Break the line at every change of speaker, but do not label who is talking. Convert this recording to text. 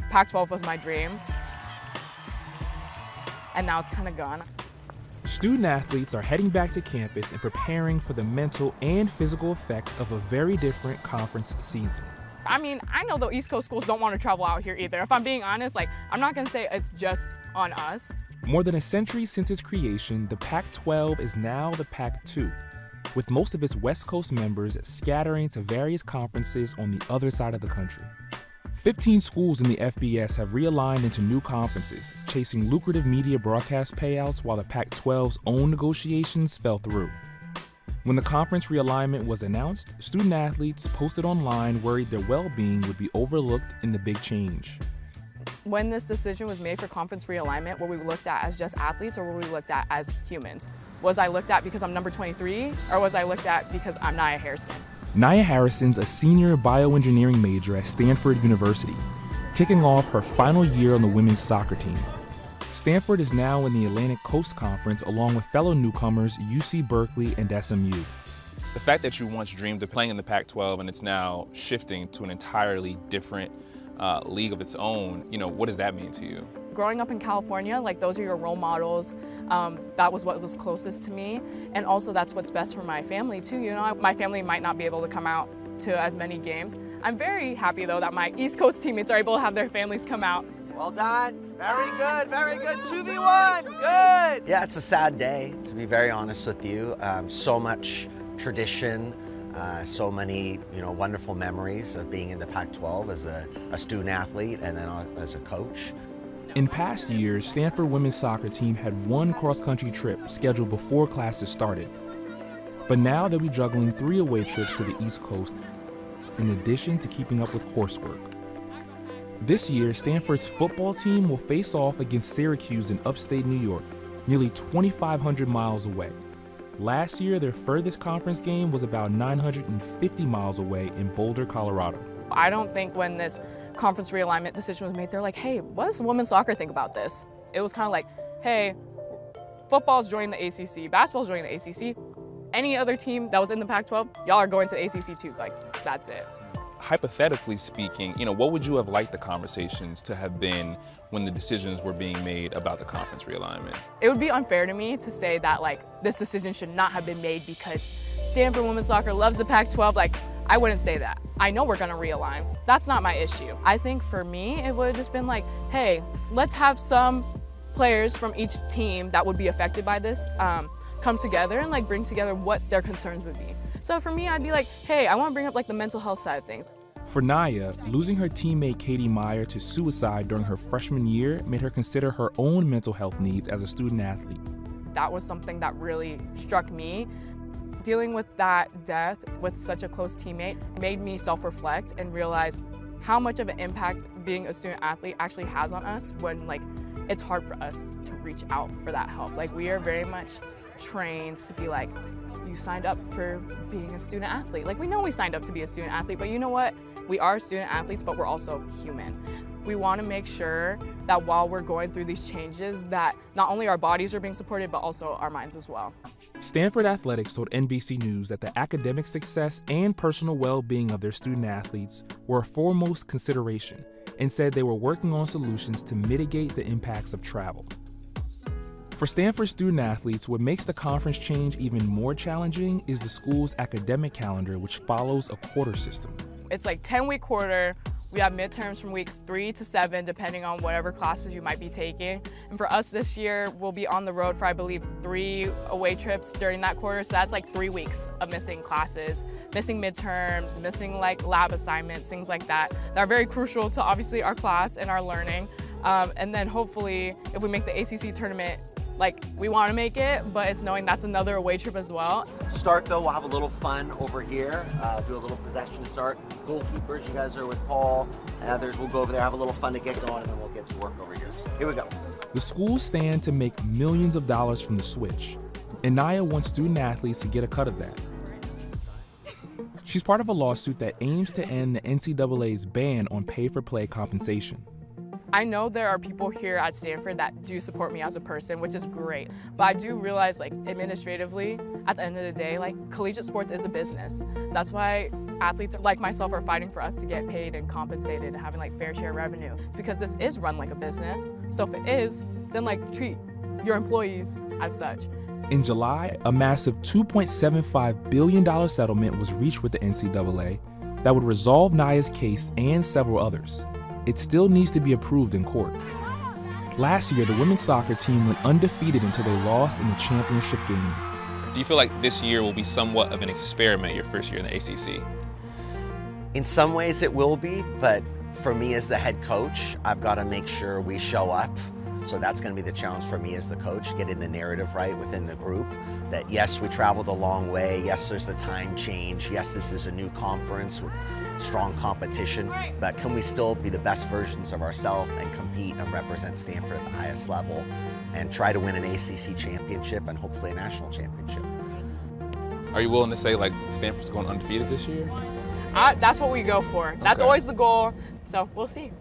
Pac-12 was my dream, and now it's kind of gone.
Student athletes are heading back to campus and preparing for the mental and physical effects of a very different conference season.
I mean, I know the East Coast schools don't want to travel out here either. If I'm being honest, like, I'm not gonna say it's just on us.
More than a century since its creation, the Pac-12 is now the Pac-2, with most of its West Coast members scattering to various conferences on the other side of the country. 15 schools in the FBS have realigned into new conferences, chasing lucrative media broadcast payouts while the Pac-12's own negotiations fell through. When the conference realignment was announced, student athletes posted online worried their well-being would be overlooked in the big change.
When this decision was made for conference realignment, were we looked at as just athletes or were we looked at as humans? Was I looked at because I'm number 23 or was I looked at because I'm Nia Harrison?
Nia Harrison's a senior bioengineering major at Stanford University, kicking off her final year on the women's soccer team. Stanford is now in the Atlantic Coast Conference along with fellow newcomers UC Berkeley and SMU.
The fact that you once dreamed of playing in the Pac-12 and it's now shifting to an entirely different league of its own, what does that mean to you?
Growing up in California, like, those are your role models. That was what was closest to me. And also that's what's best for my family too. My family might not be able to come out to as many games. I'm very happy though that my East Coast teammates are able to have their families come out.
Well done, very good, 2v1, good! Yeah, it's a sad day, to be very honest with you. So much tradition, so many wonderful memories of being in the Pac-12 as a student athlete and then as a coach.
In past years, Stanford women's soccer team had one cross-country trip scheduled before classes started. But now they'll be juggling 3 away trips to the East Coast, in addition to keeping up with coursework. This year, Stanford's football team will face off against Syracuse in upstate New York, nearly 2,500 miles away. Last year, their furthest conference game was about 950 miles away in Boulder, Colorado.
I don't think when this conference realignment decision was made, they're like, hey, what does women's soccer think about this? It was kind of like, hey, football's joining the ACC, basketball's joining the ACC. Any other team that was in the Pac-12, y'all are going to the ACC too. Like, that's it.
Hypothetically speaking, what would you have liked the conversations to have been when the decisions were being made about the conference realignment?
It would be unfair to me to say that, like, this decision should not have been made because Stanford women's soccer loves the Pac-12. Like, I wouldn't say that. I know we're gonna realign. That's not my issue. I think for me, it would have just been like, hey, let's have some players from each team that would be affected by this come together and, like, bring together what their concerns would be. So for me, I'd be like, hey, I want to bring up, like, the mental health side of things.
For Nia, losing her teammate Katie Meyer to suicide during her freshman year made her consider her own mental health needs as a student athlete.
That was something that really struck me. Dealing with that death with such a close teammate made me self-reflect and realize how much of an impact being a student athlete actually has on us when, like, it's hard for us to reach out for that help. Like, we are very much trained to be like, you signed up for being a student athlete. Like, we know we signed up to be a student athlete, but you know what? We are student athletes, but we're also human. We want to make sure that while we're going through these changes, that not only our bodies are being supported, but also our minds as well.
Stanford Athletics told NBC News that the academic success and personal well-being of their student athletes were a foremost consideration and said they were working on solutions to mitigate the impacts of travel. For Stanford student athletes, what makes the conference change even more challenging is the school's academic calendar, which follows a quarter system.
It's like 10-week quarter. We have midterms from weeks 3 to 7, depending on whatever classes you might be taking. And for us this year, we'll be on the road for, I believe, 3 away trips during that quarter. So that's like 3 weeks of missing classes, missing midterms, missing, like, lab assignments, things like that are very crucial to obviously our class and our learning. And then hopefully, if we make the ACC tournament, like, we want to make it, but it's knowing that's another away trip as well.
Start though, we'll have a little fun over here, do a little possession to start. Goalkeepers, you guys are with Paul, and others, we'll go over there, have a little fun to get going, and then we'll get to work over here. So here we go.
The schools stand to make millions of dollars from the switch, and Nia wants student athletes to get a cut of that. She's part of a lawsuit that aims to end the NCAA's ban on pay-for-play compensation.
I know there are people here at Stanford that do support me as a person, which is great. But I do realize, like, administratively, at the end of the day, like, collegiate sports is a business. That's why athletes like myself are fighting for us to get paid and compensated and having like fair share revenue. It's because this is run like a business. So if it is, then like treat your employees as such.
In July, a massive $2.75 billion settlement was reached with the NCAA that would resolve Nia's case and several others. It still needs to be approved in court. Last year, the women's soccer team went undefeated until they lost in the championship game.
Do you feel like this year will be somewhat of an experiment, your first year in the ACC?
In some ways it will be, but for me as the head coach, I've got to make sure we show up. So that's going to be the challenge for me as the coach, getting the narrative right within the group. That yes, we traveled a long way. Yes, there's a time change. Yes, this is a new conference with strong competition. But can we still be the best versions of ourselves and compete and represent Stanford at the highest level and try to win an ACC championship and hopefully a national championship?
Are you willing to say like Stanford's going undefeated this year?
That's what we go for. That's always the goal. So we'll see.